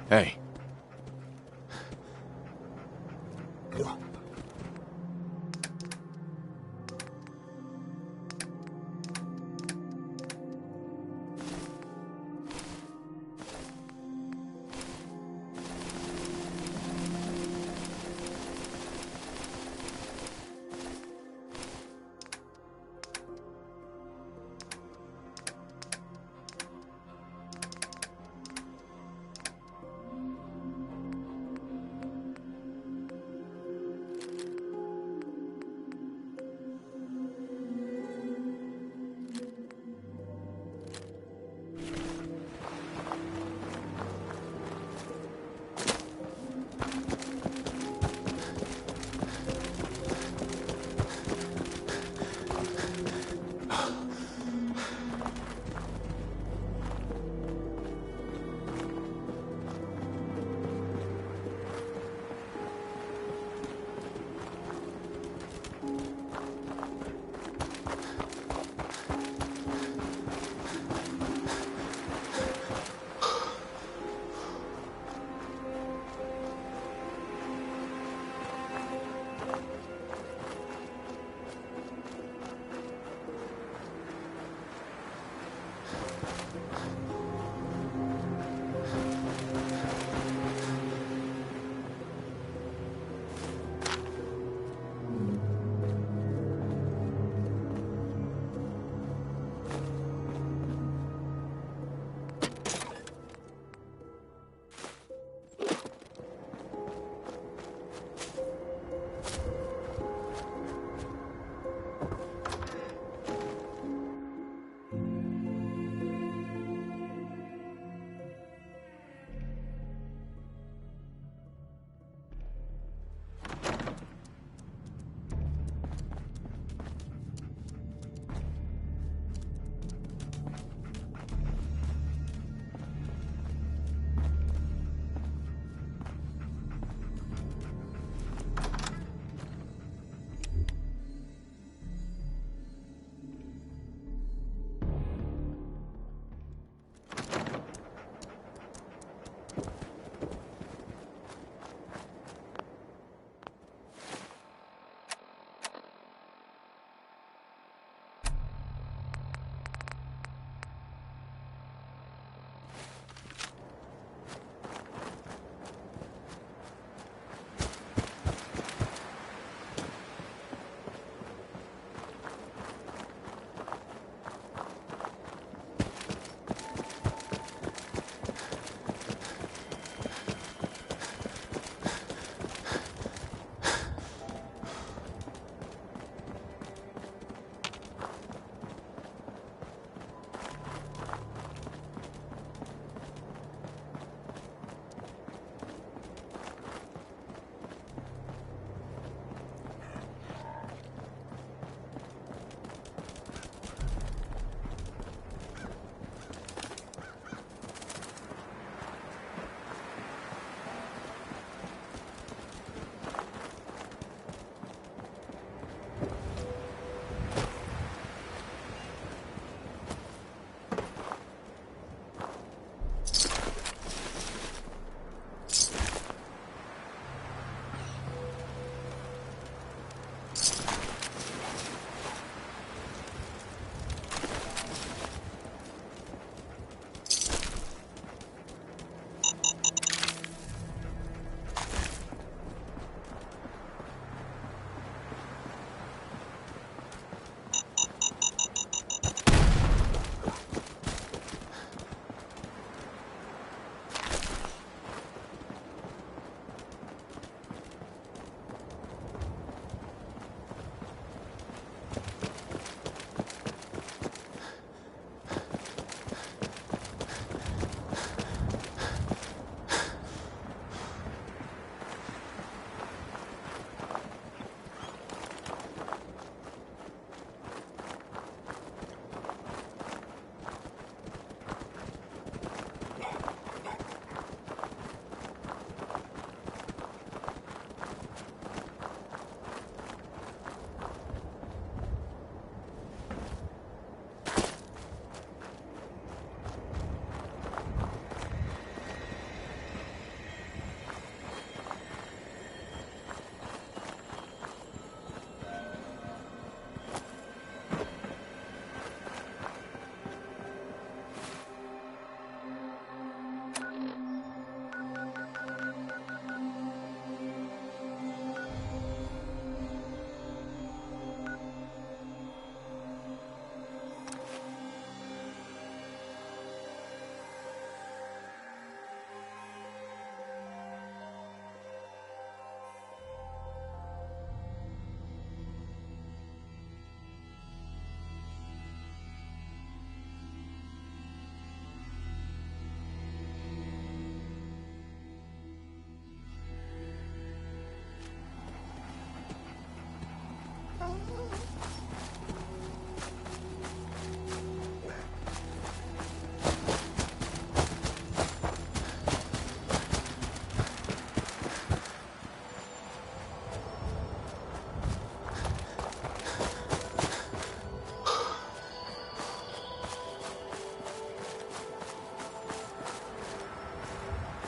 Hey.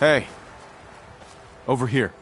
Hey, over here.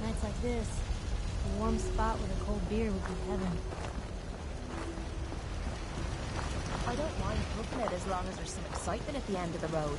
Nights like this, a warm spot with a cold beer would be heaven. I don't mind cooking it as long as there's some excitement at the end of the road.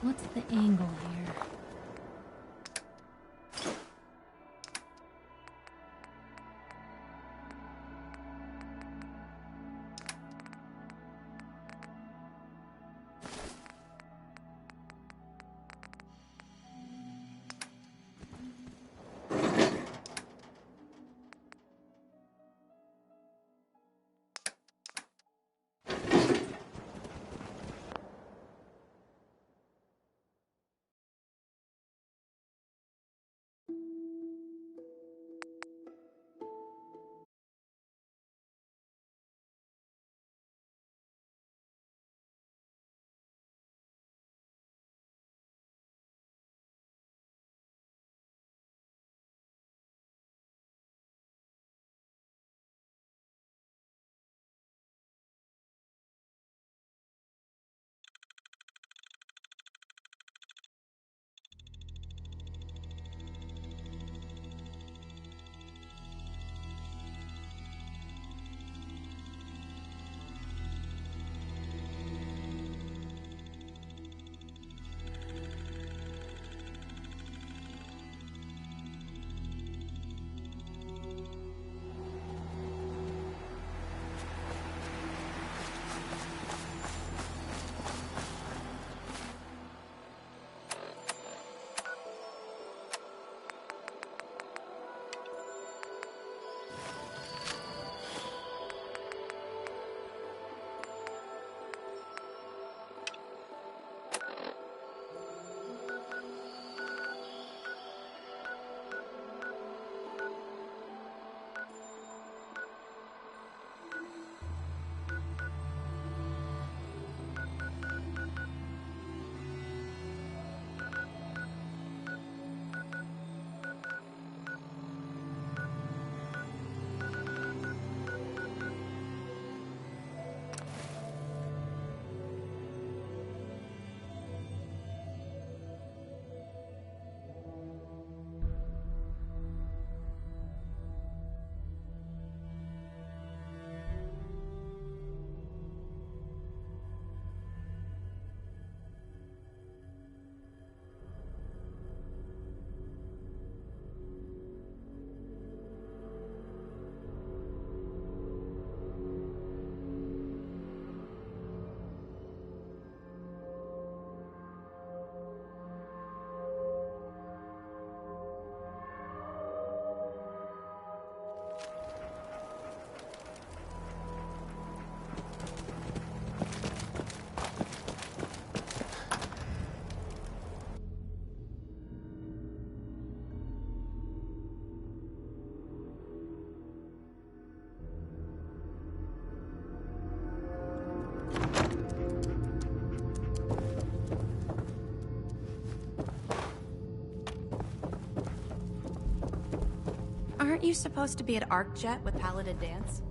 What's the angle here? Aren't you supposed to be at ArcJet with Paladin Dance?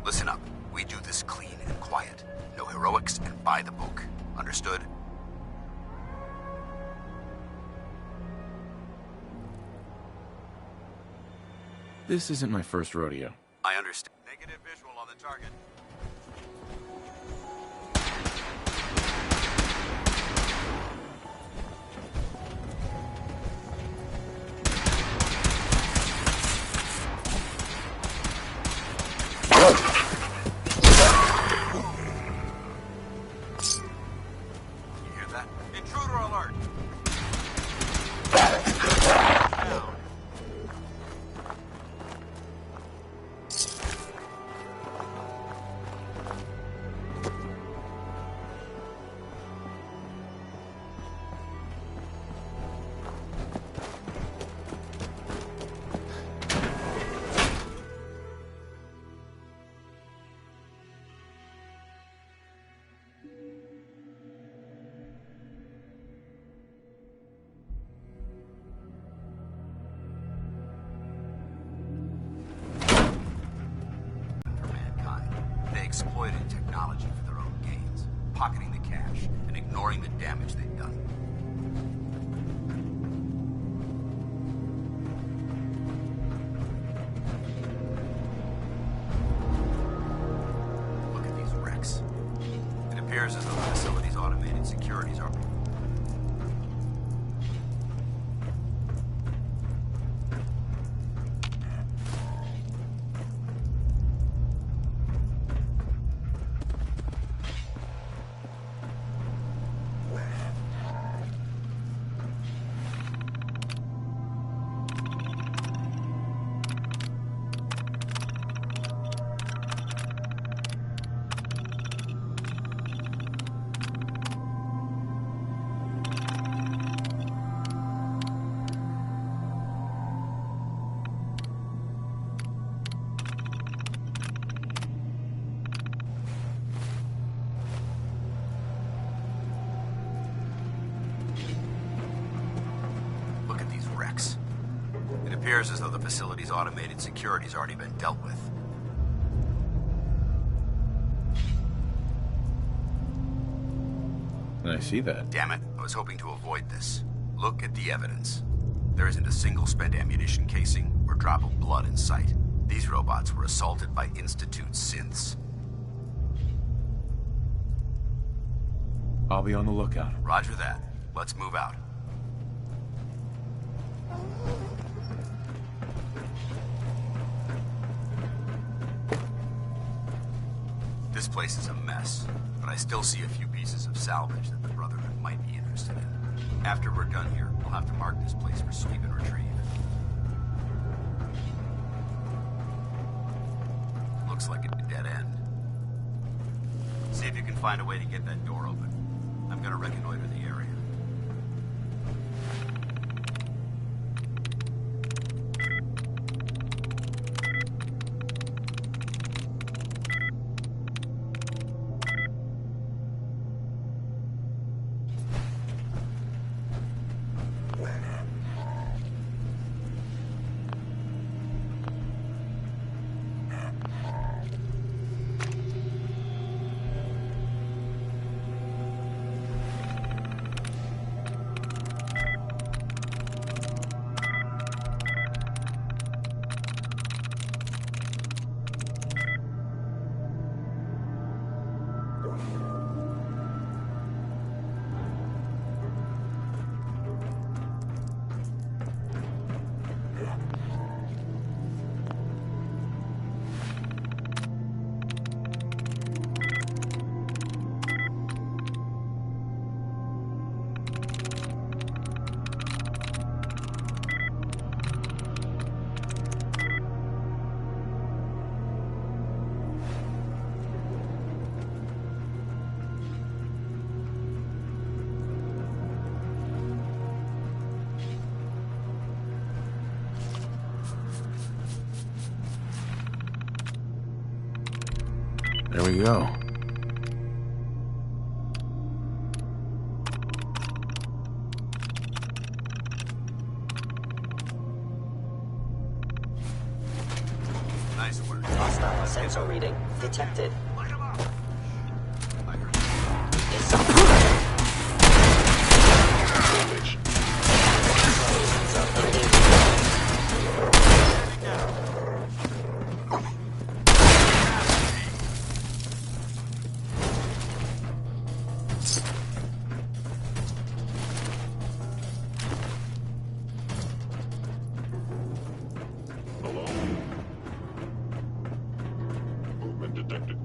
Listen up. We do this clean and quiet. No heroics and by the book. Understood? This isn't my first rodeo. I understand. Negative visual on the target. Intruder alert! Down. ignoring the damage they've done. Look at these wrecks. It appears as though the facility's automated securities are... It appears as though the facility's automated security's already been dealt with. I see that. Damn it, I was hoping to avoid this. Look at the evidence. There isn't a single spent ammunition casing or drop of blood in sight. These robots were assaulted by Institute synths. I'll be on the lookout. Roger that. Let's move out. This place is a mess, but I still see a few pieces of salvage that the Brotherhood might be interested in. After we're done here, we'll have to mark this place for sweep and retrieve. Looks like a dead end. See if you can find a way to get that door open. I'm gonna reconnoiter the area. There we go. Nice work. Hostile sensor reading detected. Light 'em up. I heard Damage. Movement detected.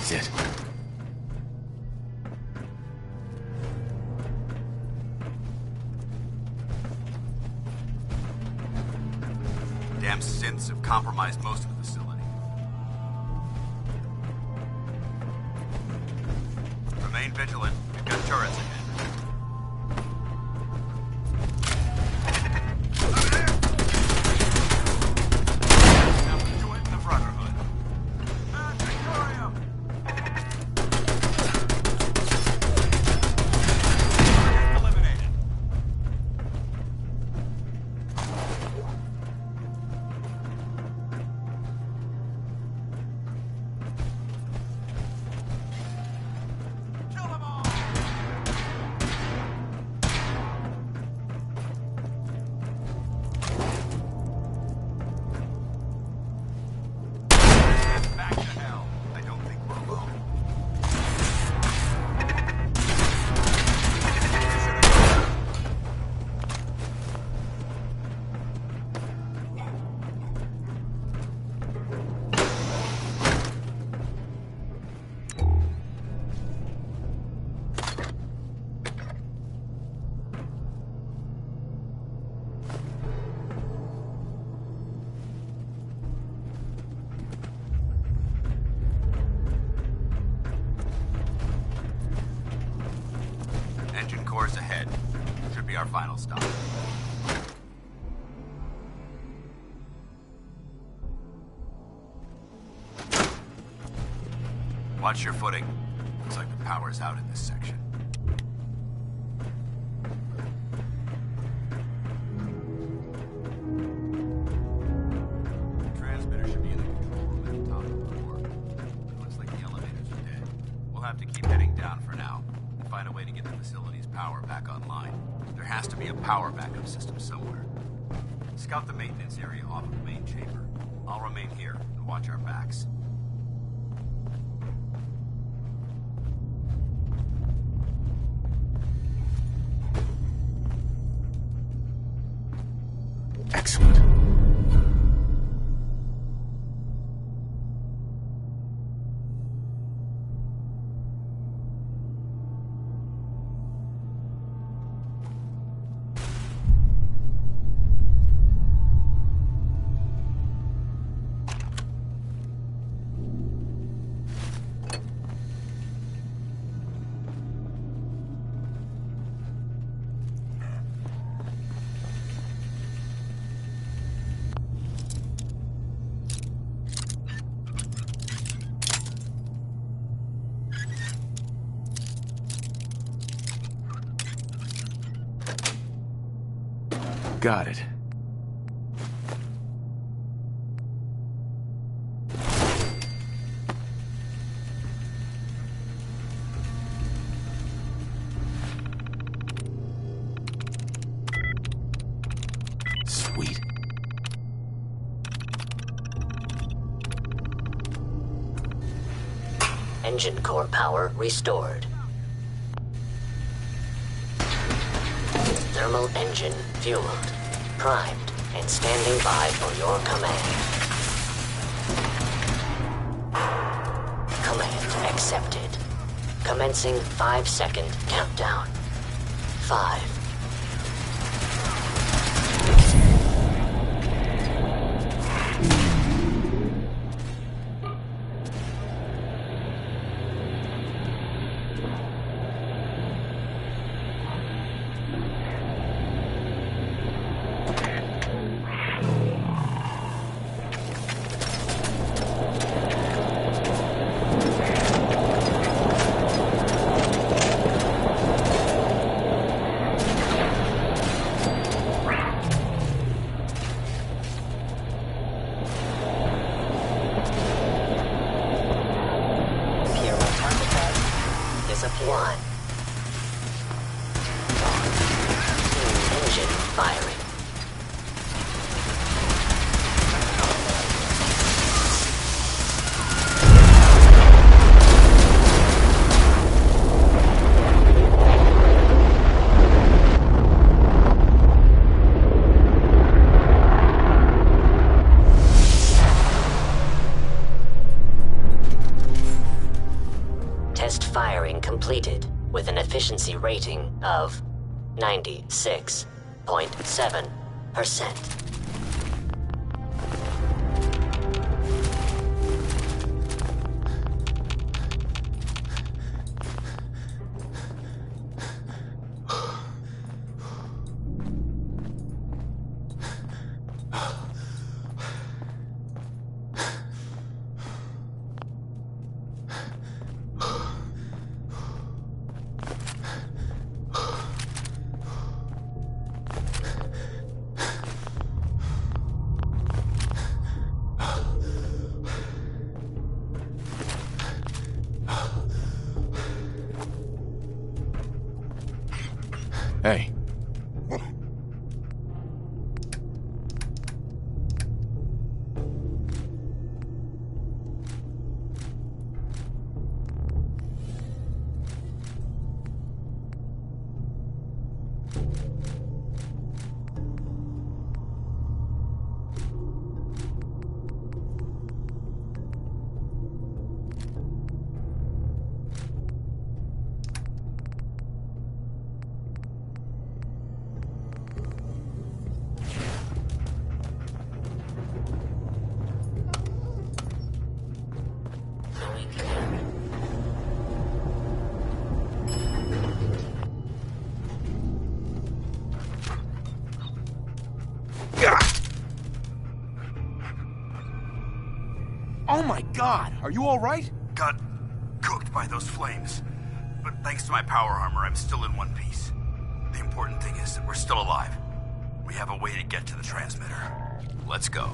That's it. Damn synths have compromised most of the facility. Remain vigilant. We've got turrets ahead. Join the Brotherhood. Victorium! Eliminated. Kill them all! Back to hell. I don't think we're alone. Engine cores ahead. Should be our final stop. Watch your footing. Looks like the power's out in this section. Transmitter should be in the control room at the top of the floor. It looks like the elevators are dead. We'll have to keep heading down for now and find a way to get the facility's power back online. There has to be a power backup system somewhere. Scout the maintenance area off of the main chamber. I'll remain here and watch our backs. Excellent. Got it. Sweet. Engine core power restored. Thermal engine fueled, primed, and standing by for your command. Command accepted. Commencing 5-second countdown. 5. One. Engine firing. Engineering completed with an efficiency rating of 96.7%. Hey. Oh my god, are you alright? Got cooked by those flames. But thanks to my power armor, I'm still in one piece. The important thing is that we're still alive. We have a way to get to the transmitter. Let's go.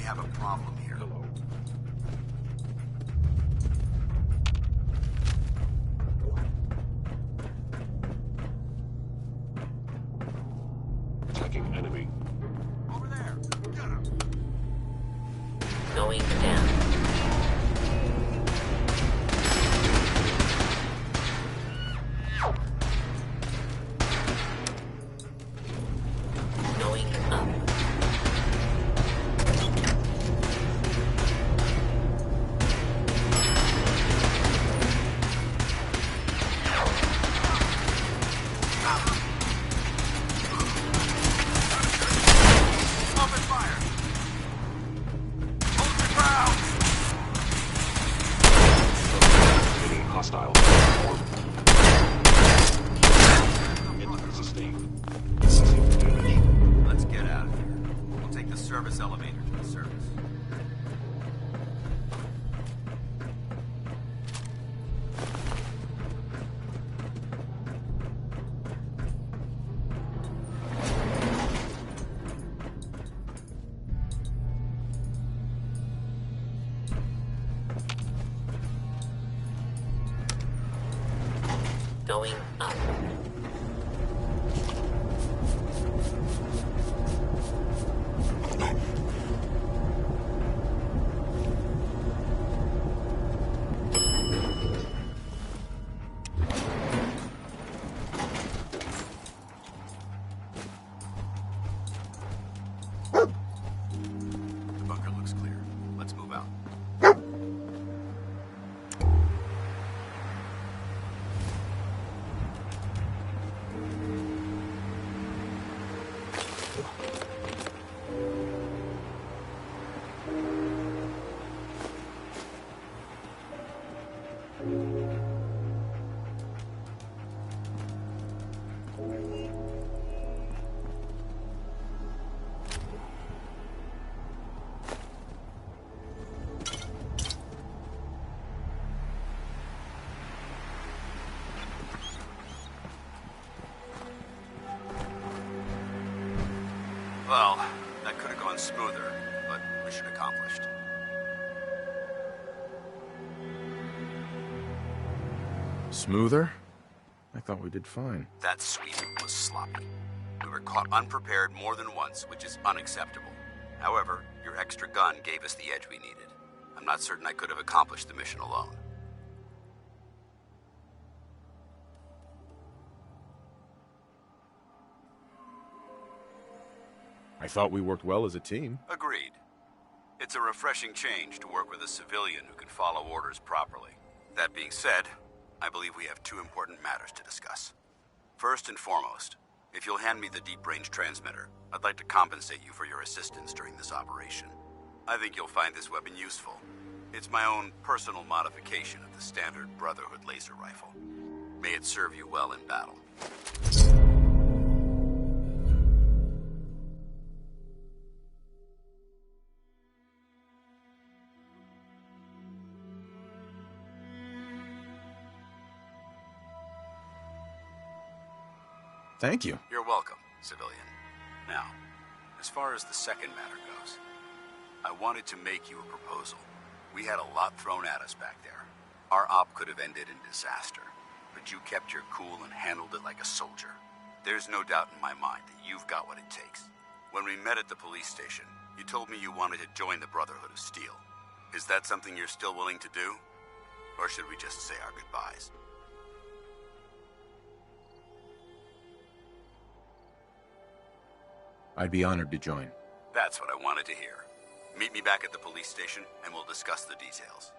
Have a problem here. Attacking enemy. Over there. Got him. Going down. Going up. Hostile. Hit sustained. Let's get out of here. We'll take the service elevator to the surface. Going up. The bunker looks clear. Let's move out. was smoother, but mission accomplished. Smoother? I thought we did fine. That sweep was sloppy. We were caught unprepared more than once, which is unacceptable. However, your extra gun gave us the edge we needed. I'm not certain I could have accomplished the mission alone. I thought we worked well as a team. Agreed. It's a refreshing change to work with a civilian who can follow orders properly. That being said, I believe we have two important matters to discuss. First and foremost, if you'll hand me the deep-range transmitter, I'd like to compensate you for your assistance during this operation. I think you'll find this weapon useful. It's my own personal modification of the standard Brotherhood laser rifle. May it serve you well in battle. Thank you. You're welcome, civilian. Now, as far as the second matter goes, I wanted to make you a proposal. We had a lot thrown at us back there. Our op could have ended in disaster, but you kept your cool and handled it like a soldier. There's no doubt in my mind that you've got what it takes. When we met at the police station, you told me you wanted to join the Brotherhood of Steel. Is that something you're still willing to do? Or should we just say our goodbyes? I'd be honored to join. That's what I wanted to hear. Meet me back at the police station, and we'll discuss the details.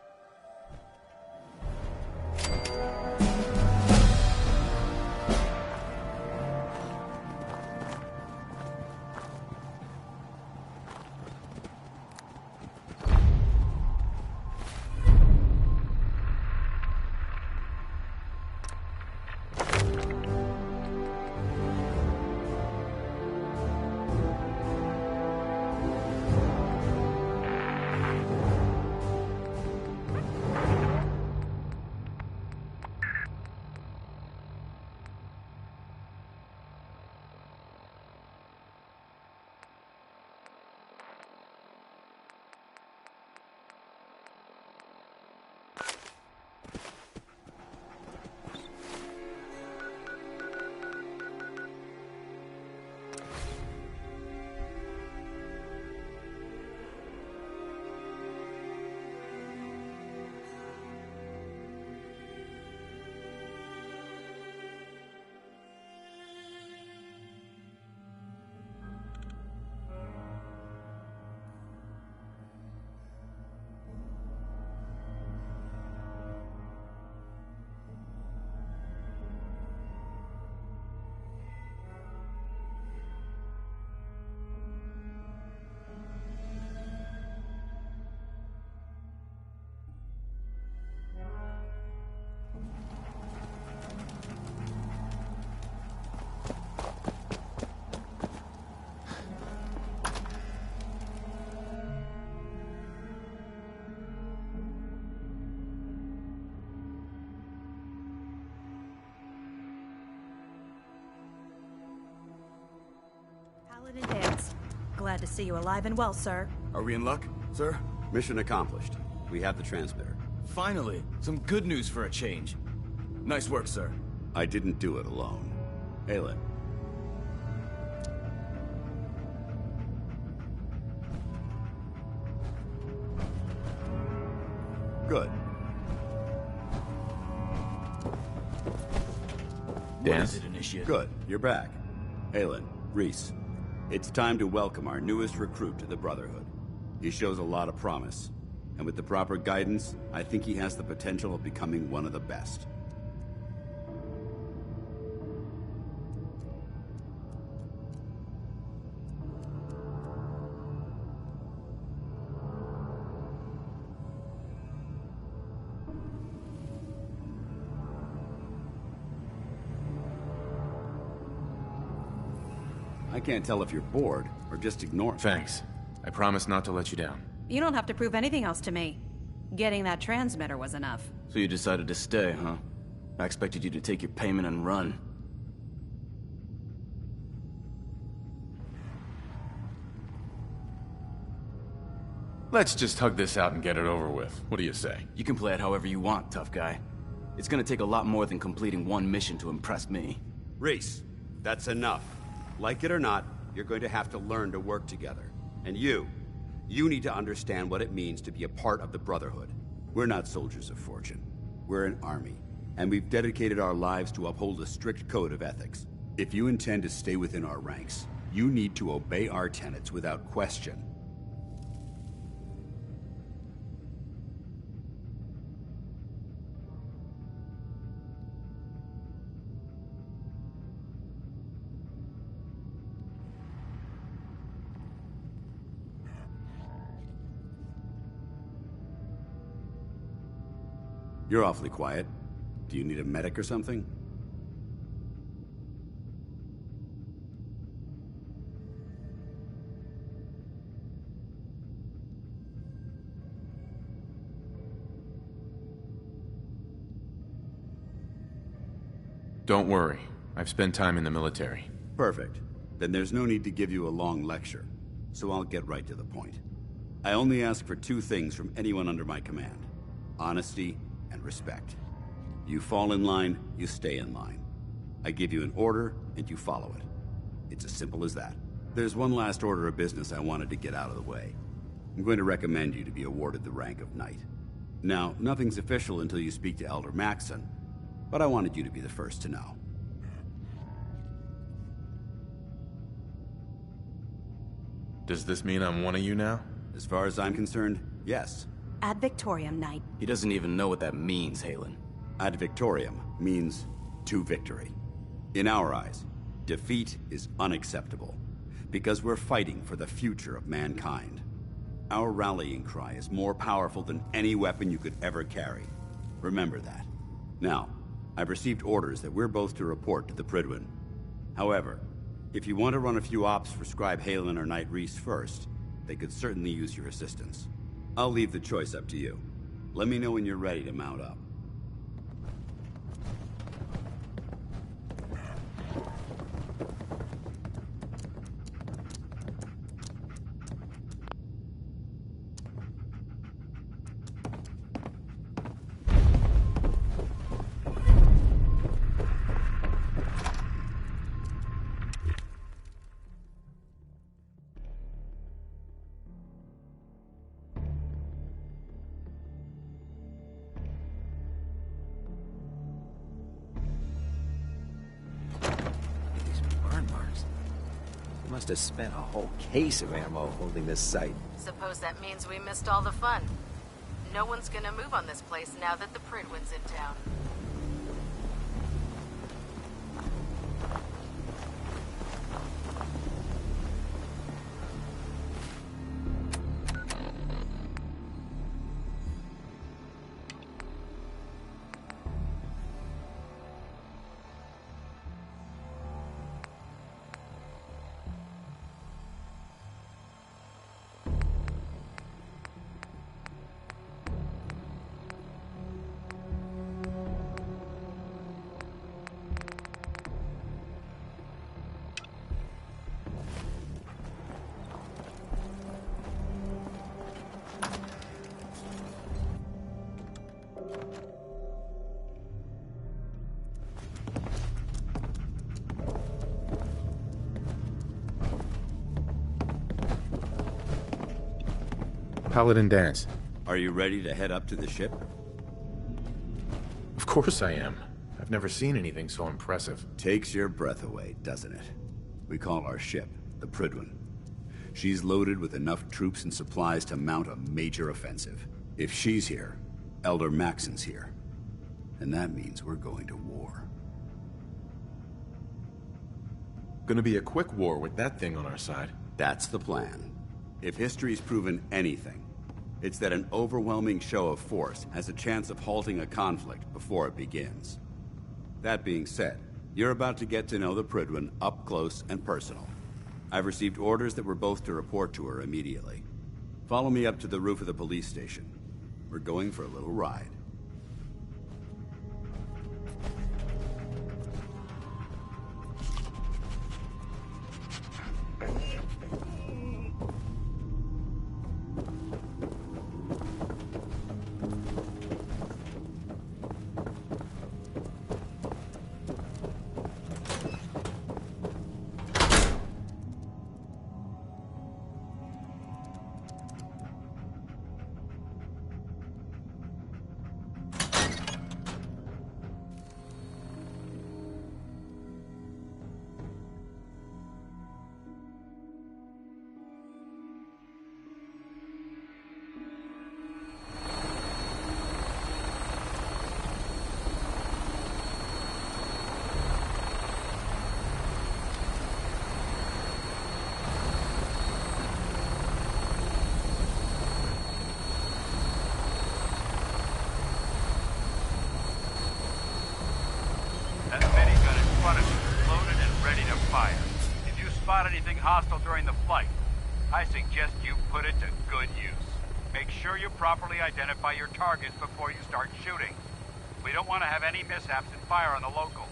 Paladin Dance. Glad to see you alive and well, sir. Are we in luck, sir? Mission accomplished. We have the transmitter. Finally, some good news for a change. Nice work, sir. I didn't do it alone. Aelin. Good. What is it, Initiate? Good. You're back. Aelin, Reese. It's time to welcome our newest recruit to the Brotherhood. He shows a lot of promise, and with the proper guidance, I think he has the potential of becoming one of the best. I can't tell if you're bored or just ignoring. Thanks. I promise not to let you down. You don't have to prove anything else to me. Getting that transmitter was enough. So you decided to stay, huh? I expected you to take your payment and run. Let's just hug this out and get it over with. What do you say? You can play it however you want, tough guy. It's gonna take a lot more than completing one mission to impress me. Reese, that's enough. Like it or not, you're going to have to learn to work together. And you need to understand what it means to be a part of the Brotherhood. We're not soldiers of fortune. We're an army, and we've dedicated our lives to uphold a strict code of ethics. If you intend to stay within our ranks, you need to obey our tenets without question. You're awfully quiet. Do you need a medic or something? Don't worry. I've spent time in the military. Perfect. Then there's no need to give you a long lecture. So I'll get right to the point. I only ask for two things from anyone under my command: honesty and respect. You fall in line, you stay in line. I give you an order, and you follow it. It's as simple as that. There's one last order of business I wanted to get out of the way. I'm going to recommend you to be awarded the rank of Knight. Now, nothing's official until you speak to Elder Maxson, but I wanted you to be the first to know. Does this mean I'm one of you now? As far as I'm concerned, yes. Ad Victoriam, Knight. He doesn't even know what that means, Halen. Ad Victoriam means to victory. In our eyes, defeat is unacceptable, because we're fighting for the future of mankind. Our rallying cry is more powerful than any weapon you could ever carry. Remember that. Now, I've received orders that we're both to report to the Prydwen. However, if you want to run a few ops for Scribe Halen or Knight Reese first, they could certainly use your assistance. I'll leave the choice up to you. Let me know when you're ready to mount up. Must have spent a whole case of ammo holding this site. Suppose that means we missed all the fun. No one's gonna move on this place now that the Prydwen's in town. Paladin Danse. Are you ready to head up to the ship? Of course I am. I've never seen anything so impressive. Takes your breath away, doesn't it? We call our ship the Prydwen. She's loaded with enough troops and supplies to mount a major offensive. If she's here, Elder Maxson's here. And that means we're going to war. Gonna be a quick war with that thing on our side. That's the plan. If history's proven anything, it's that an overwhelming show of force has a chance of halting a conflict before it begins. That being said, you're about to get to know the Prydwen up close and personal. I've received orders that we're both to report to her immediately. Follow me up to the roof of the police station. We're going for a little ride. anything hostile during the flight, I suggest you put it to good use. Make sure you properly identify your targets before you start shooting. We don't want to have any mishaps and fire on the local.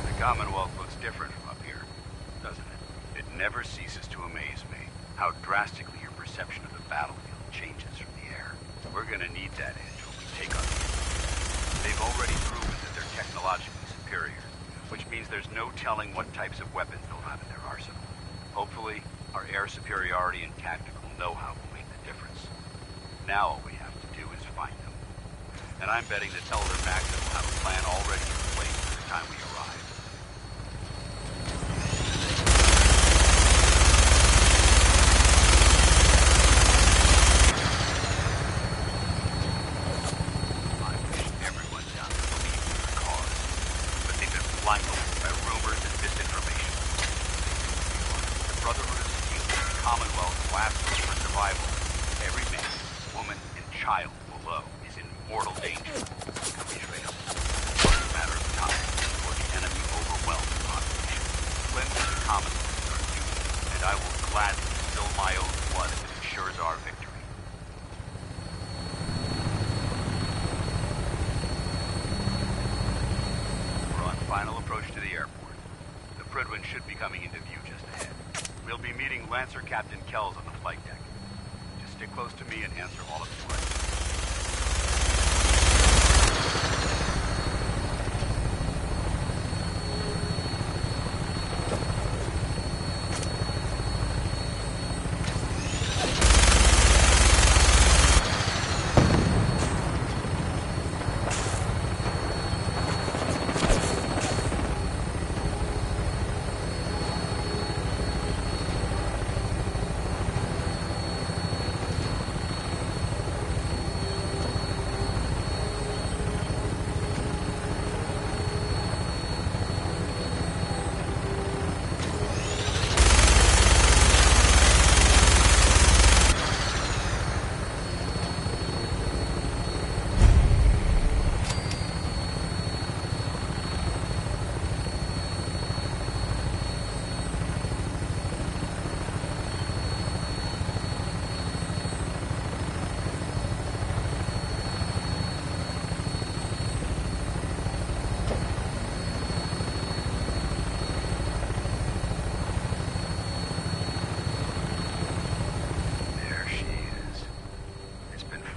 The Commonwealth looks different from up here, doesn't it? It never ceases to amaze me how drastically your perception of the battlefield changes from the air. We're gonna need that edge when we take on the enemy. They've already proven that they're technologically superior, which means there's no telling what types of weapons they'll have in their arsenal. Hopefully, our air superiority and tactical know-how will make the difference. Now all we have to do is find them. And I'm betting that Elder Maxon will have a plan already in place by the time we arrive. Blindfolded by rumors and misinformation. The Brotherhood of Steel, the Commonwealth's last hope for survival. Every man, woman, and child below is in mortal danger if we fail. It's a matter of time before the enemy overwhelms the population. Cleanse the Commonwealth our duty, and I will gladly spill my own blood if it ensures our victory. Final approach to the airport. The Prydwen should be coming into view just ahead. We'll be meeting Lancer Captain Kells on the flight deck. Just stick close to me and answer all of his questions.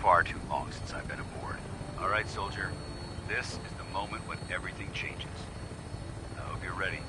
Far too long since I've been aboard. All right, soldier. This is the moment when everything changes. I hope you're ready.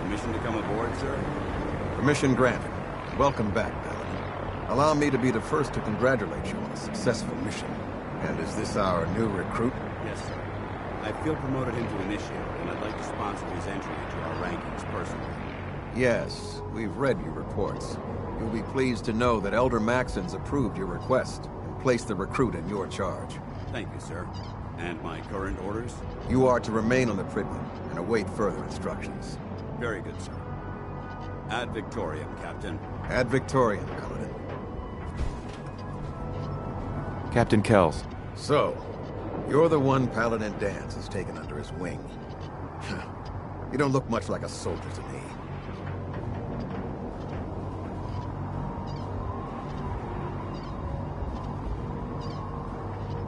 Permission to come aboard, sir? Permission granted. Welcome back, Paladin. Allow me to be the first to congratulate you on a successful mission. And is this our new recruit? Yes, sir. I feel promoted him to initiate, and I'd like to sponsor his entry into our rankings personally. Yes, we've read your reports. You'll be pleased to know that Elder Maxon's approved your request and placed the recruit in your charge. Thank you, sir. And my current orders? You are to remain on the Prydwen and await further instructions. Very good, sir. Ad Victoriam, Captain. Ad Victoriam, Paladin. Captain Kells. So, you're the one Paladin Danse has taken under his wing. You don't look much like a soldier to me.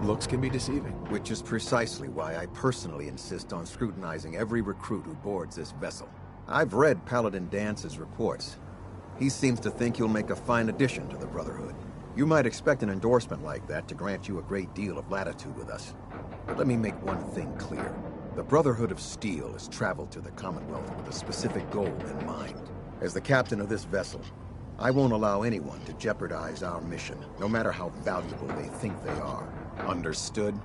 looks can be deceiving. Which is precisely why I personally insist on scrutinizing every recruit who boards this vessel. I've read Paladin Dance's reports. He seems to think you'll make a fine addition to the Brotherhood. You might expect an endorsement like that to grant you a great deal of latitude with us. But let me make one thing clear. The Brotherhood of Steel has traveled to the Commonwealth with a specific goal in mind. As the captain of this vessel, I won't allow anyone to jeopardize our mission, no matter how valuable they think they are. Understood?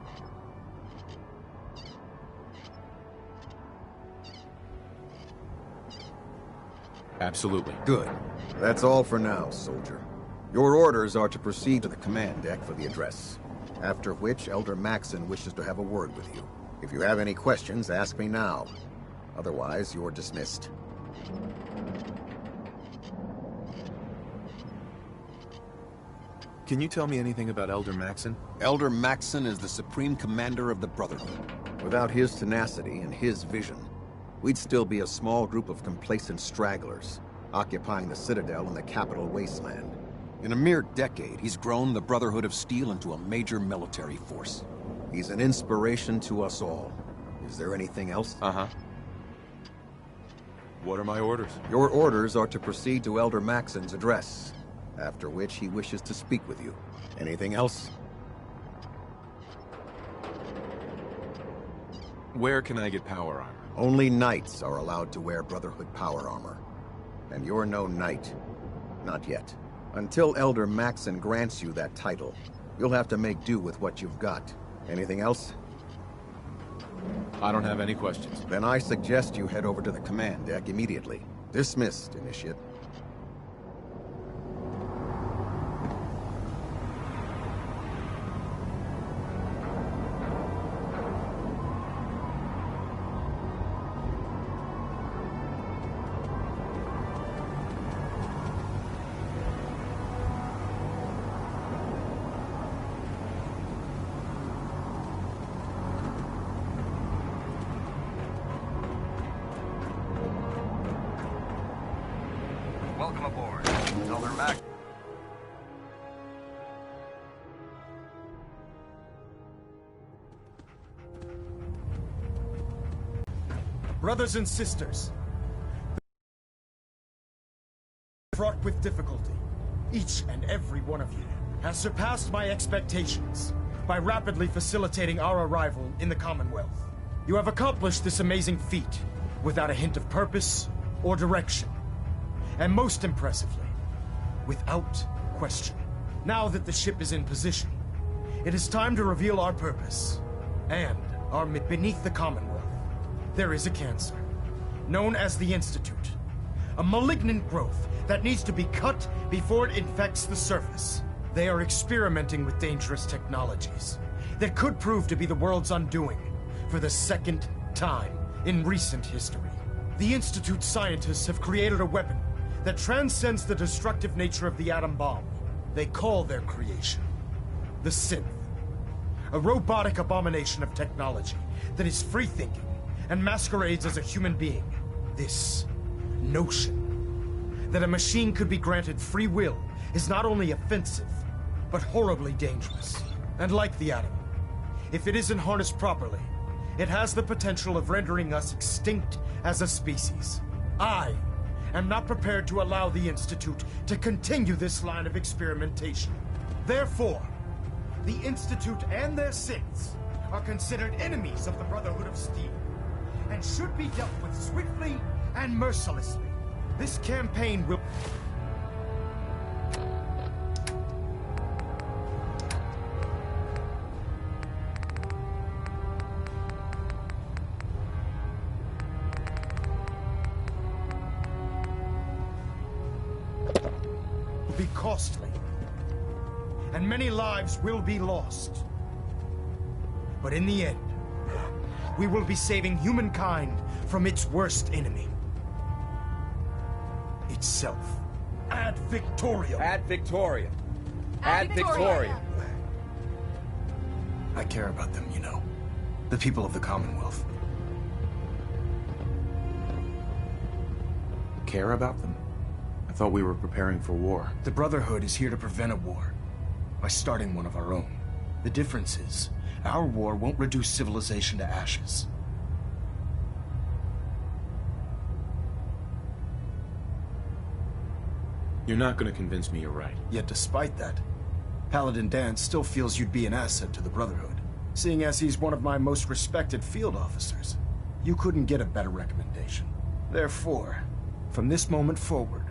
Absolutely. Good. That's all for now, soldier. Your orders are to proceed to the command deck for the address. After which, Elder Maxson wishes to have a word with you. If you have any questions, ask me now. Otherwise, you're dismissed. Can you tell me anything about Elder Maxson? Elder Maxson is the Supreme Commander of the Brotherhood. Without his tenacity and his vision, we'd still be a small group of complacent stragglers, occupying the Citadel in the capital wasteland. In a mere decade, he's grown the Brotherhood of Steel into a major military force. He's an inspiration to us all. Is there anything else? Uh-huh. What are my orders? Your orders are to proceed to Elder Maxson's address, after which he wishes to speak with you. Anything else? Where can I get power armor? Only knights are allowed to wear Brotherhood power armor. And you're no knight. Not yet. Until Elder Maxson grants you that title, you'll have to make do with what you've got. Anything else? I don't have any questions. Then I suggest you head over to the command deck immediately. Dismissed, Initiate. Welcome aboard, Elder Max. Brothers and sisters, fraught with difficulty, each and every one of you has surpassed my expectations by rapidly facilitating our arrival in the Commonwealth. You have accomplished this amazing feat without a hint of purpose or direction. And most impressively, without question. Now that the ship is in position, it is time to reveal our purpose and our beneath the Commonwealth. There is a cancer, known as the Institute. A malignant growth that needs to be cut before it infects the surface. They are experimenting with dangerous technologies that could prove to be the world's undoing for the second time in recent history. The Institute scientists have created a weapon that transcends the destructive nature of the atom bomb. They call their creation the Synth. A robotic abomination of technology that is free-thinking and masquerades as a human being. This notion that a machine could be granted free will is not only offensive, but horribly dangerous. And like the atom, if it isn't harnessed properly, it has the potential of rendering us extinct as a species. I am not prepared to allow the Institute to continue this line of experimentation. Therefore, the Institute and their synths are considered enemies of the Brotherhood of Steel, and should be dealt with swiftly and mercilessly. This campaign will... be costly, and many lives will be lost. But in the end, we will be saving humankind from its worst enemy. Itself. Ad Victoriam. Ad Victoriam. Ad Victoriam. I care about them, you know. The people of the Commonwealth. Care about them? I thought we were preparing for war. The Brotherhood is here to prevent a war by starting one of our own. The difference is, Our war won't reduce civilization to ashes. You're not gonna convince me you're right. Yet despite that, Paladin Danse still feels you'd be an asset to the Brotherhood, seeing as he's one of my most respected field officers. You couldn't get a better recommendation. Therefore, from this moment forward,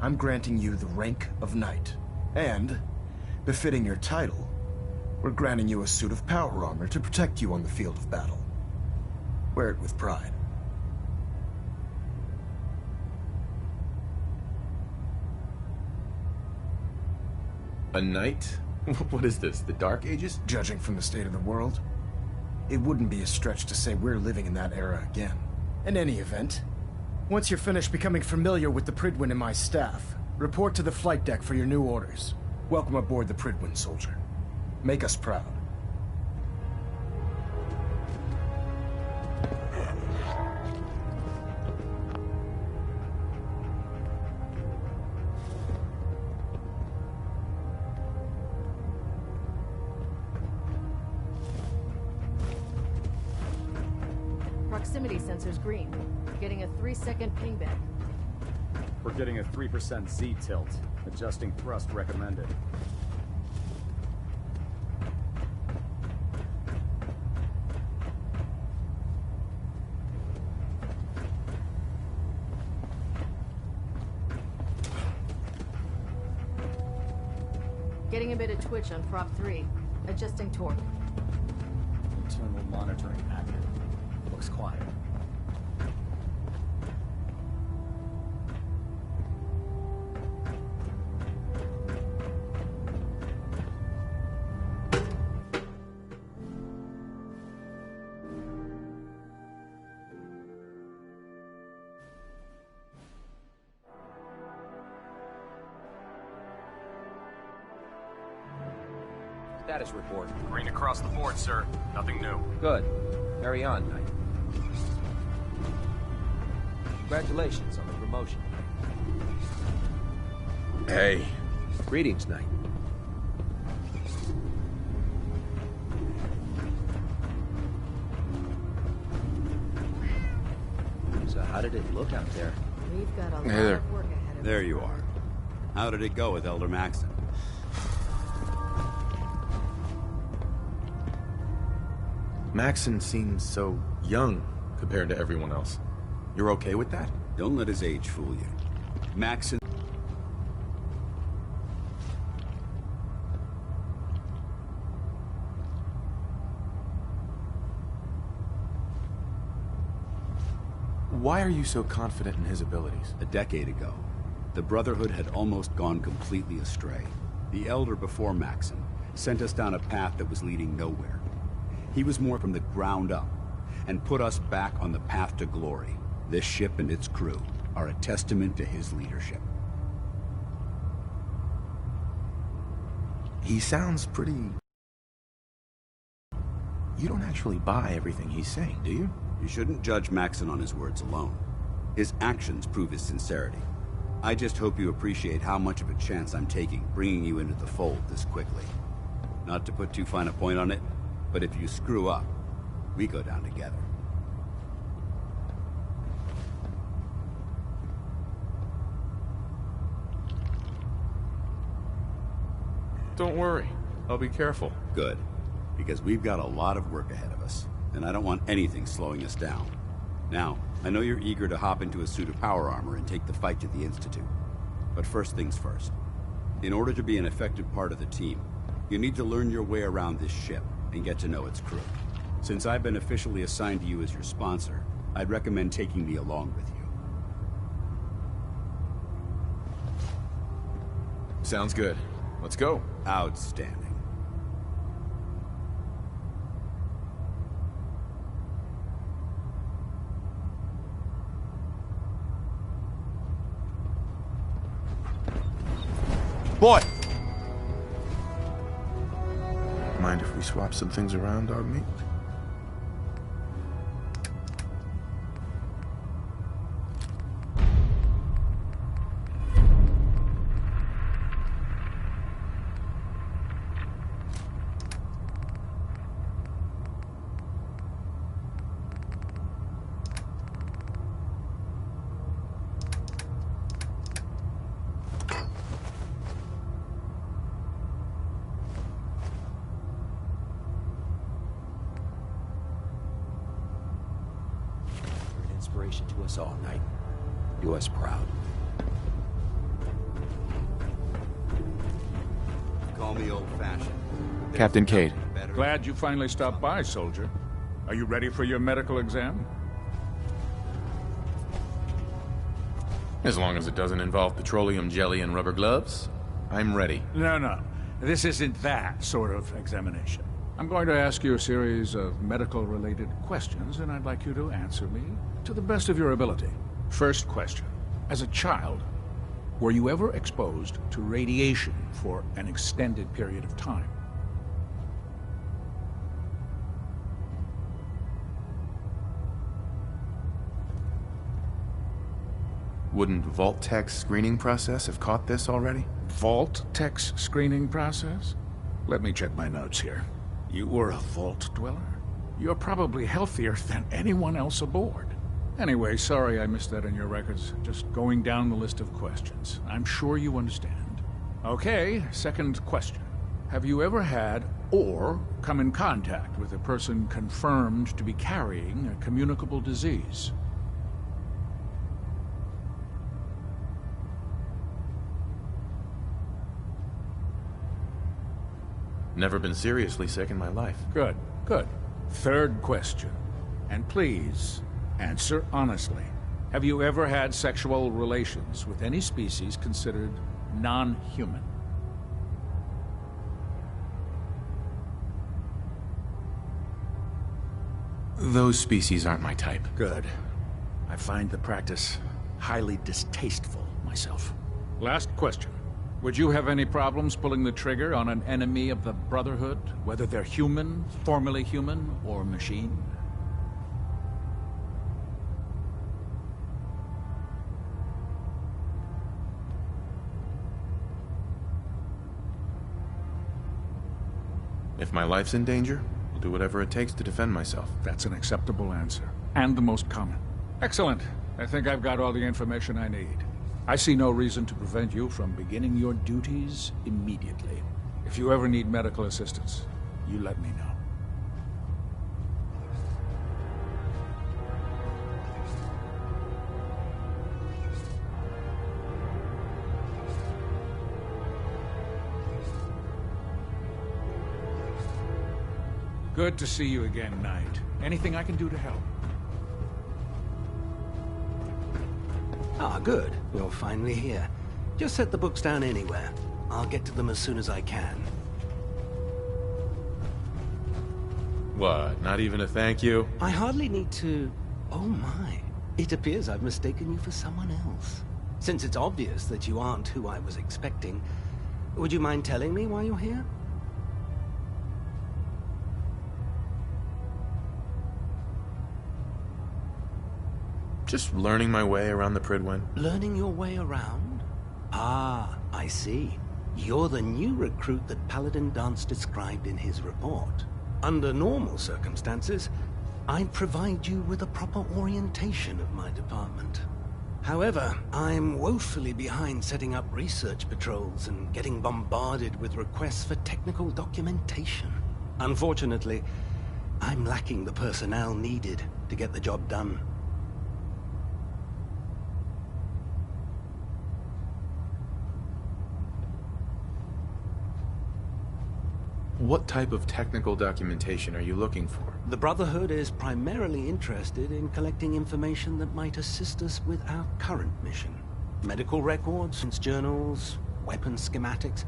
I'm granting you the rank of Knight. And, befitting your title, we're granting you a suit of power armor to protect you on the field of battle. Wear it with pride. A knight? What is this, the Dark Ages? Judging from the state of the world, it wouldn't be a stretch to say we're living in that era again. In any event, once you're finished becoming familiar with the Prydwen and my staff, report to the flight deck for your new orders. Welcome aboard the Prydwen, soldier. Make us proud. Proximity sensor's green. Getting a 3-second ping back. We're getting a 3% Z tilt. Adjusting thrust recommended. Getting a bit of twitch on prop 3. Adjusting torque. Internal monitoring active. Looks quiet. Status report. Green across the board, sir. Nothing new. Good. Carry on, Knight. Congratulations on the promotion. Hey. Greetings, Knight. So how did it look out there? We've got a lot Hey there. of work ahead of us. There you are. How did it go with Elder Maxon? Maxon seems so young compared to everyone else. You're okay with that? Don't let his age fool you. Maxon... Why are you so confident in his abilities? A decade ago, the Brotherhood had almost gone completely astray. The Elder before Maxon sent us down a path that was leading nowhere. He was more from the ground up, and put us back on the path to glory. This ship and its crew are a testament to his leadership. He sounds pretty... You don't actually buy everything he's saying, do you? You shouldn't judge Maxon on his words alone. His actions prove his sincerity. I just hope you appreciate how much of a chance I'm taking bringing you into the fold this quickly. Not to put too fine a point on it, but if you screw up, we go down together. Don't worry. I'll be careful. Good. Because we've got a lot of work ahead of us, and I don't want anything slowing us down. Now, I know you're eager to hop into a suit of power armor and take the fight to the Institute. But first things first. In order to be an effective part of the team, you need to learn your way around this ship and get to know its crew. Since I've been officially assigned to you as your sponsor, I'd recommend taking me along with you. Sounds good. Let's go. Outstanding. Boy! Mind if we swap some things around, dog meat? inspiration to us all, Knight. Do us proud. Call me old-fashioned. Captain Cade. Glad you finally stopped by, soldier. Are you ready for your medical exam? As long as it doesn't involve petroleum jelly and rubber gloves, I'm ready. No. This isn't that sort of examination. I'm going to ask you a series of medical-related questions, and I'd like you to answer me to the best of your ability. First question. As a child, were you ever exposed to radiation for an extended period of time? Wouldn't Vault-Tech's screening process have caught this already? Vault-Tech's screening process? Let me check my notes here. You were a Vault Dweller? You're probably healthier than anyone else aboard. Anyway, sorry I missed that in your records. Just going down the list of questions. I'm sure you understand. Okay, second question. Have you ever had or come in contact with a person confirmed to be carrying a communicable disease? Never been seriously sick in my life. Good. Third question. And please, answer honestly. Have you ever had sexual relations with any species considered non-human? Those species aren't my type. Good. I find the practice highly distasteful myself. Last question. Would you have any problems pulling the trigger on an enemy of the Brotherhood, whether they're human, formerly human, or machine? If my life's in danger, I'll do whatever it takes to defend myself. That's an acceptable answer, and the most common. Excellent. I think I've got all the information I need. I see no reason to prevent you from beginning your duties immediately. If you ever need medical assistance, you let me know. Good to see you again, Knight. Anything I can do to help? Ah, good. You're finally here. Just set the books down anywhere. I'll get to them as soon as I can. What, not even a thank you? I hardly need to... Oh my. It appears I've mistaken you for someone else. Since it's obvious that you aren't who I was expecting, would you mind telling me why you're here? Just learning my way around the Prydwen. Learning your way around? Ah, I see. You're the new recruit that Paladin Danse described in his report. Under normal circumstances, I'd provide you with a proper orientation of my department. However, I'm woefully behind setting up research patrols and getting bombarded with requests for technical documentation. Unfortunately, I'm lacking the personnel needed to get the job done. What type of technical documentation are you looking for? The Brotherhood is primarily interested in collecting information that might assist us with our current mission. Medical records, journals, weapon schematics.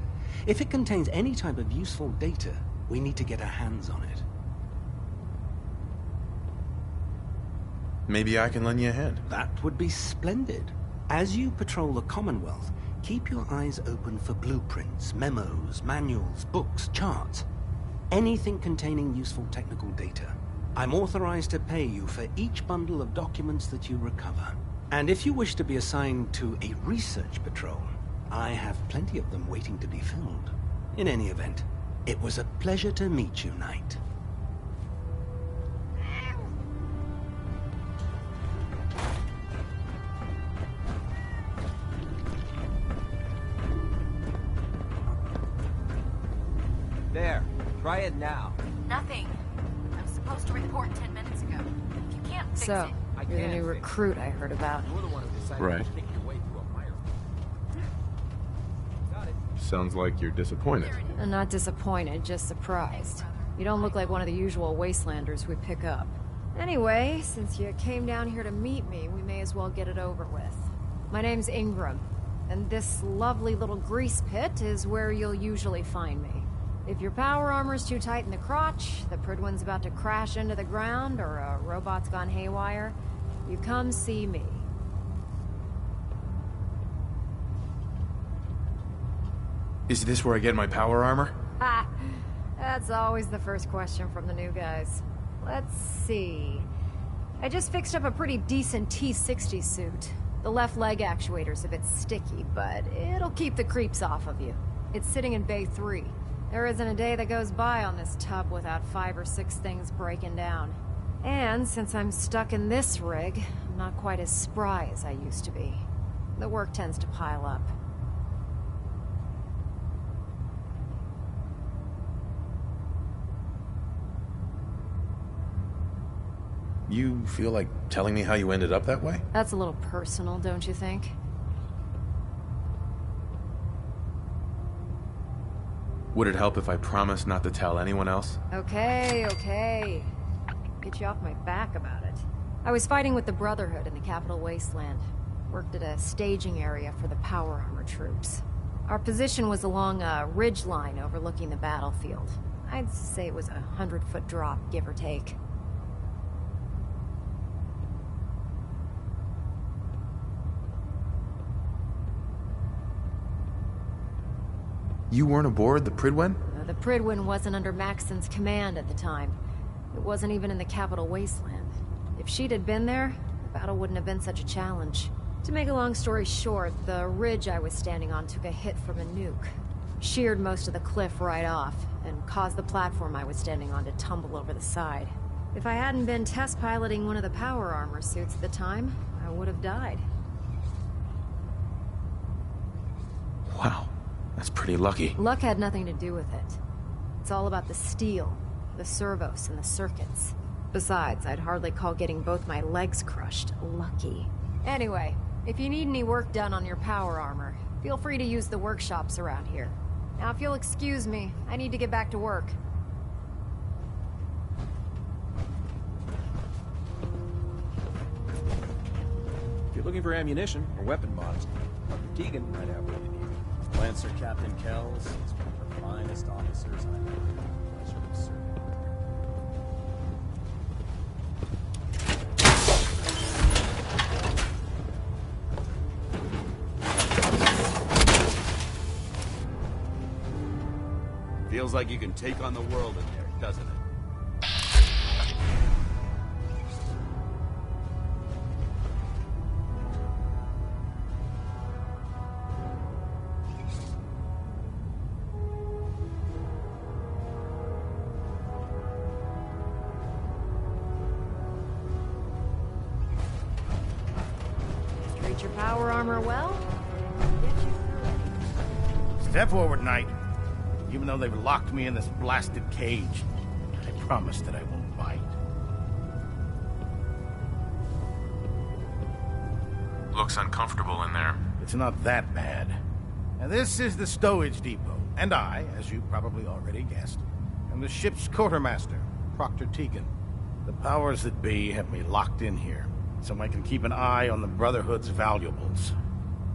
If it contains any type of useful data, we need to get our hands on it. Maybe I can lend you a hand. That would be splendid. As you patrol the Commonwealth, keep your eyes open for blueprints, memos, manuals, books, charts. Anything containing useful technical data. I'm authorized to pay you for each bundle of documents that you recover. And if you wish to be assigned to a research patrol, I have plenty of them waiting to be filled. In any event, it was a pleasure to meet you, Knight. There. Try it now. Nothing. I was supposed to report 10 minutes ago. If you can't fix So, it... You're the new recruit I heard about. Right. Sounds like you're disappointed. I'm not disappointed, just surprised. You don't look like one of the usual wastelanders we pick up. Anyway, since you came down here to meet me, we may as well get it over with. My name's Ingram, and this lovely little grease pit is where you'll usually find me. If your power armor's too tight in the crotch, the Prydwen's about to crash into the ground, or a robot's gone haywire, you come see me. Is this where I get my power armor? Ha! That's always the first question from the new guys. Let's see. I just fixed up a pretty decent T-60 suit. The left leg actuator's a bit sticky, but it'll keep the creeps off of you. It's sitting in Bay 3. There isn't a day that goes by on this tub without 5 or 6 things breaking down. And since I'm stuck in this rig, I'm not quite as spry as I used to be. The work tends to pile up. You feel like telling me how you ended up that way? That's a little personal, don't you think? Would it help if I promised not to tell anyone else? Okay, okay. Get you off my back about it. I was fighting with the Brotherhood in the Capital Wasteland. Worked at a staging area for the power armor troops. Our position was along a ridge line overlooking the battlefield. I'd say it was a 100-foot drop, give or take. You weren't aboard the Prydwen? The Prydwen wasn't under Maxson's command at the time. It wasn't even in the Capital Wasteland. If she'd had been there, the battle wouldn't have been such a challenge. To make a long story short, the ridge I was standing on took a hit from a nuke. Sheared most of the cliff right off, and caused the platform I was standing on to tumble over the side. If I hadn't been test piloting one of the power armor suits at the time, I would have died. Wow. That's pretty lucky. Luck had nothing to do with it. It's all about the steel, the servos, and the circuits. Besides, I'd hardly call getting both my legs crushed lucky. Anyway, if you need any work done on your power armor, feel free to use the workshops around here. Now, if you'll excuse me, I need to get back to work. If you're looking for ammunition or weapon mods, Dr. Tegan might have what you need. Lancer Captain Kells is one of the finest officers I've ever had the pleasure of serving. Feels like you can take on the world in there, doesn't it? Treat your power armor well, get you through it. Step forward, Knight. Even though they've locked me in this blasted cage, I promise that I won't bite. Looks uncomfortable in there. It's not that bad. Now, this is the stowage depot, and I, as you probably already guessed, am the ship's quartermaster, Proctor Tegan. The powers that be have me locked in here, so I can keep an eye on the Brotherhood's valuables.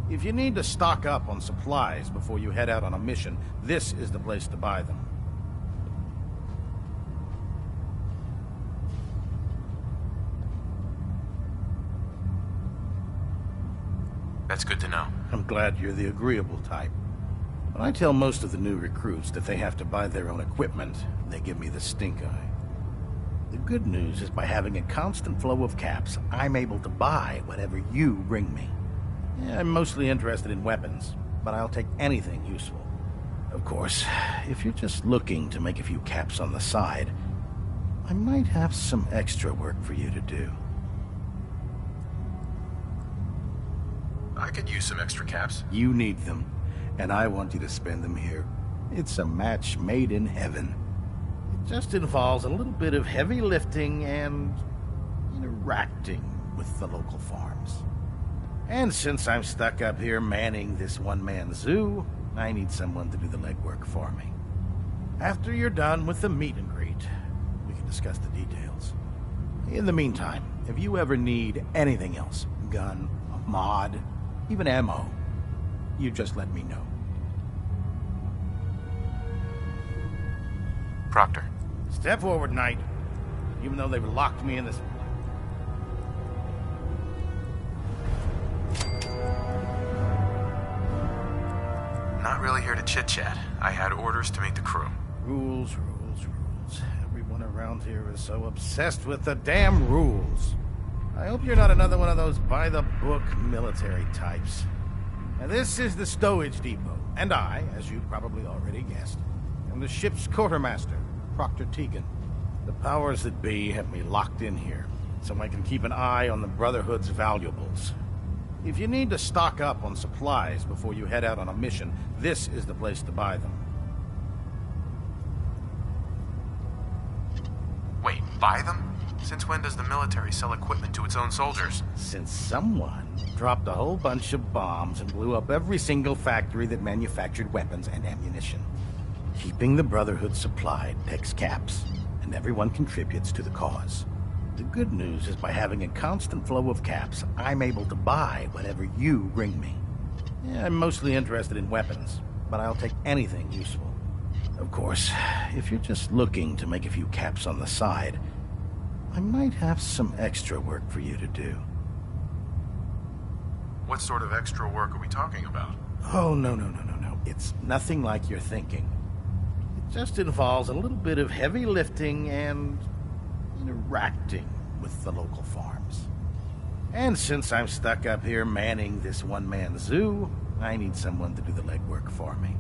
If you need to stock up on supplies before you head out on a mission, this is the place to buy them. That's good to know. I'm glad you're the agreeable type. When I tell most of the new recruits that they have to buy their own equipment, they give me the stink eye. The good news is by having a constant flow of caps, I'm able to buy whatever you bring me. Yeah, I'm mostly interested in weapons, but I'll take anything useful. Of course, if you're just looking to make a few caps on the side, I might have some extra work for you to do. I could use some extra caps. You need them, and I want you to spend them here. It's a match made in heaven. It just involves a little bit of heavy lifting and interacting with the local farms. And since I'm stuck up here manning this one-man zoo, I need someone to do the legwork for me. After you're done with the meet and greet, we can discuss the details. In the meantime, if you ever need anything else, gun, a mod, even ammo, you just let me know. Proctor. Step forward, Knight. Even though they've locked me in this... Not really here to chit-chat. I had orders to meet the crew. Rules. Everyone around here is so obsessed with the damn rules. I hope you're not another one of those by-the-book military types. Now, this is the stowage depot, and I, as you probably already guessed, am the ship's quartermaster, Proctor Tegan. The powers that be have me locked in here, so I can keep an eye on the Brotherhood's valuables. If you need to stock up on supplies before you head out on a mission, this is the place to buy them. Wait, buy them? Since when does the military sell equipment to its own soldiers? Since someone dropped a whole bunch of bombs and blew up every single factory that manufactured weapons and ammunition. Keeping the Brotherhood supplied takes caps, and everyone contributes to the cause. The good news is by having a constant flow of caps, I'm able to buy whatever you bring me. Yeah, I'm mostly interested in weapons, but I'll take anything useful. Of course, if you're just looking to make a few caps on the side, I might have some extra work for you to do. What sort of extra work are we talking about? Oh, no. It's nothing like you're thinking. It just involves a little bit of heavy lifting and interacting with the local farms. And since I'm stuck up here manning this one-man zoo, I need someone to do the legwork for me.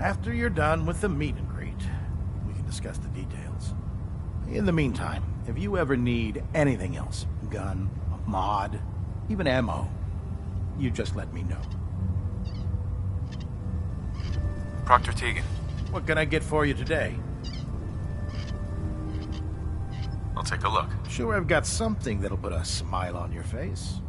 After you're done with the meet and greet, we can discuss the details. In the meantime, if you ever need anything else, gun, a mod, even ammo, you just let me know. Proctor Tegan. What can I get for you today? I'll take a look. Sure, I've got something that'll put a smile on your face.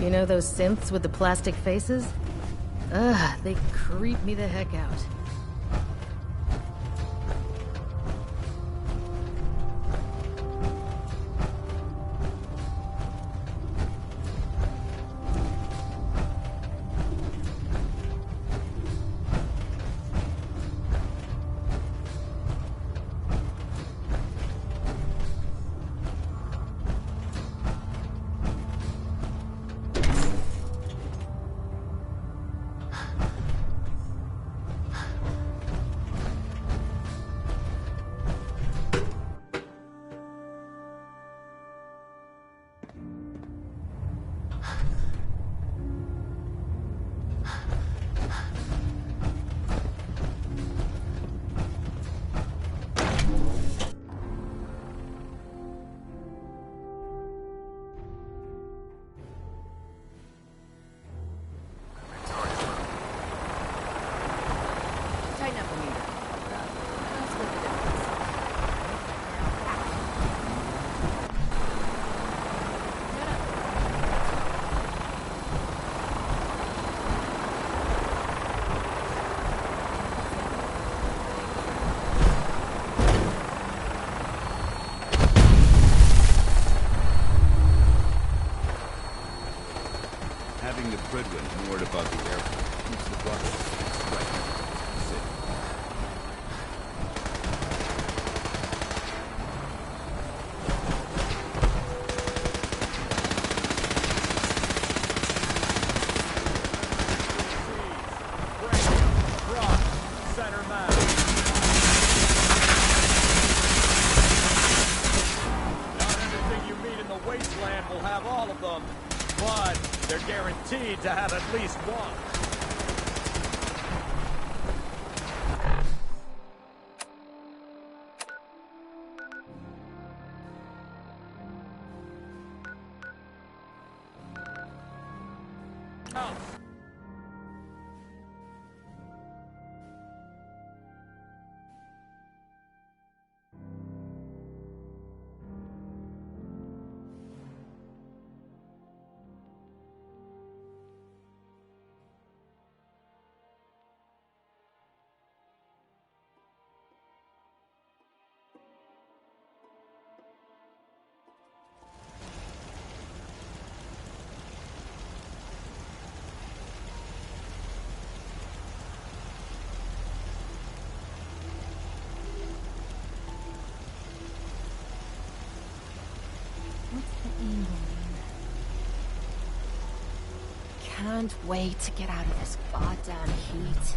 You know those synths with the plastic faces? Ugh, they creep me the heck out. I'm worried about the airport. Keeps the bucket right next to the city. Guaranteed to have at least one. Can't wait to get out of this goddamn heat.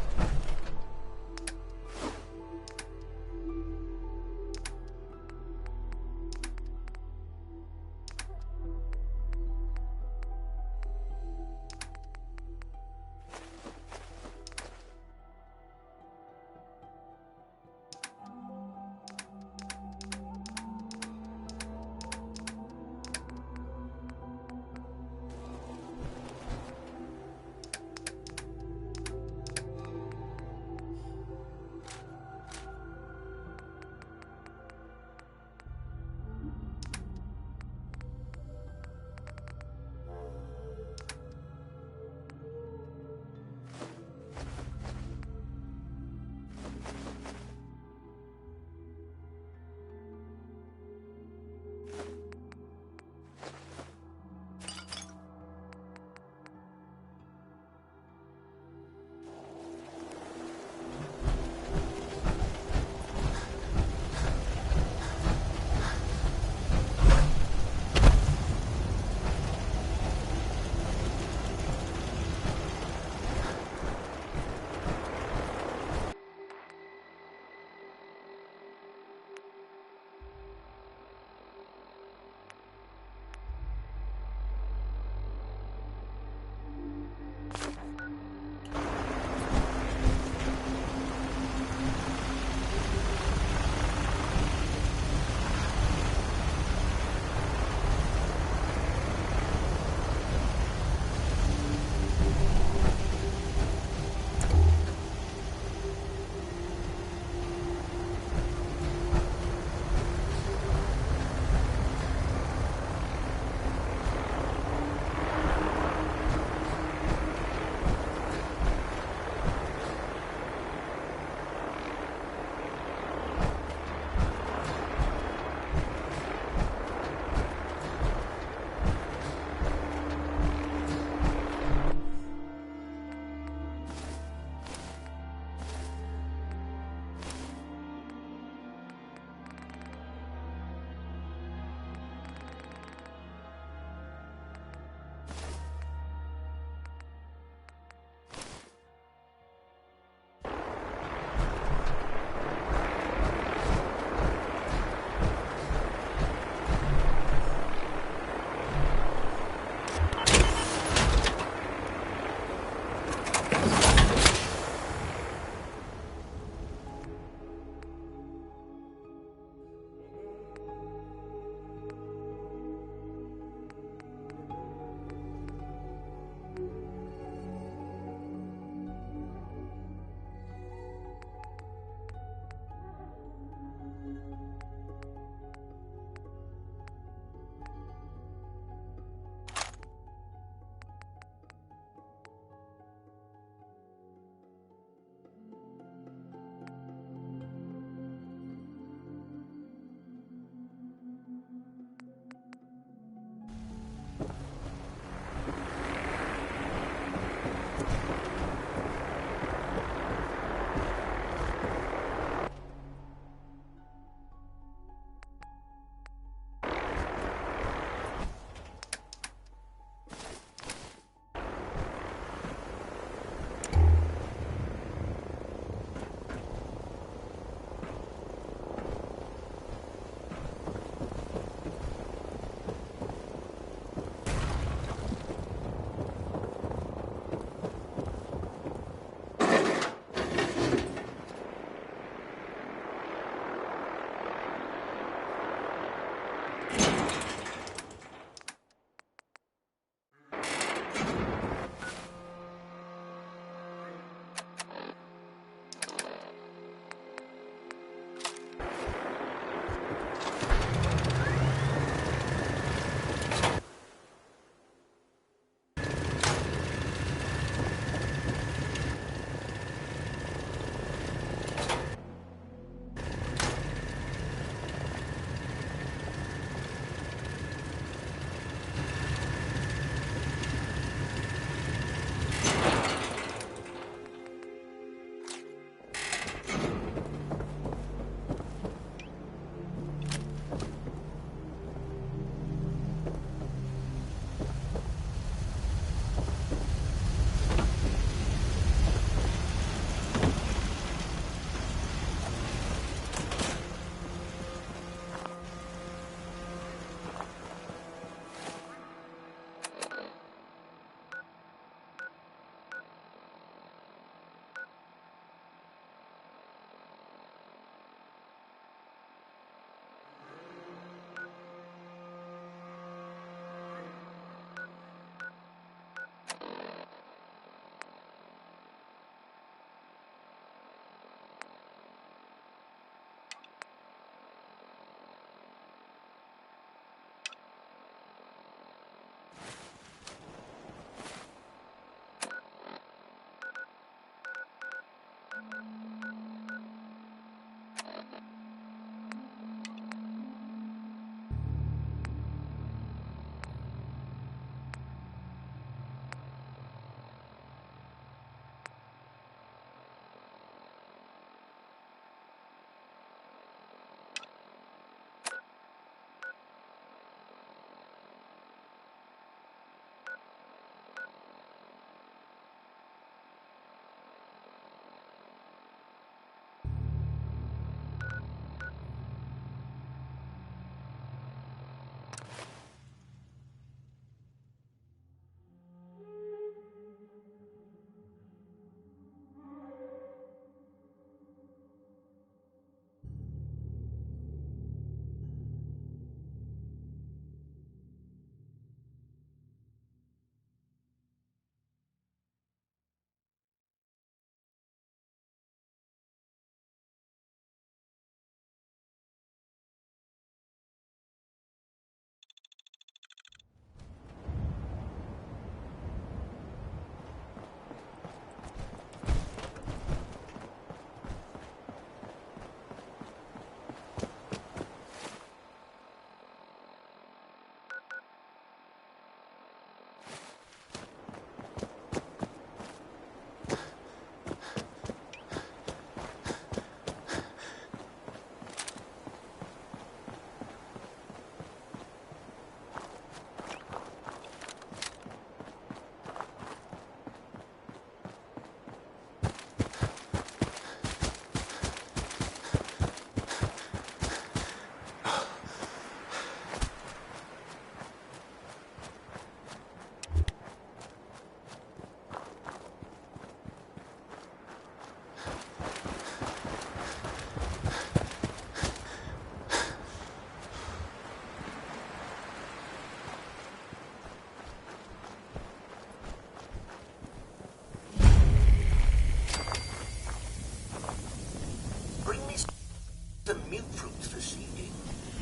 Some new fruits this evening,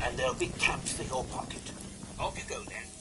and there'll be caps for your pocket. Off you go then.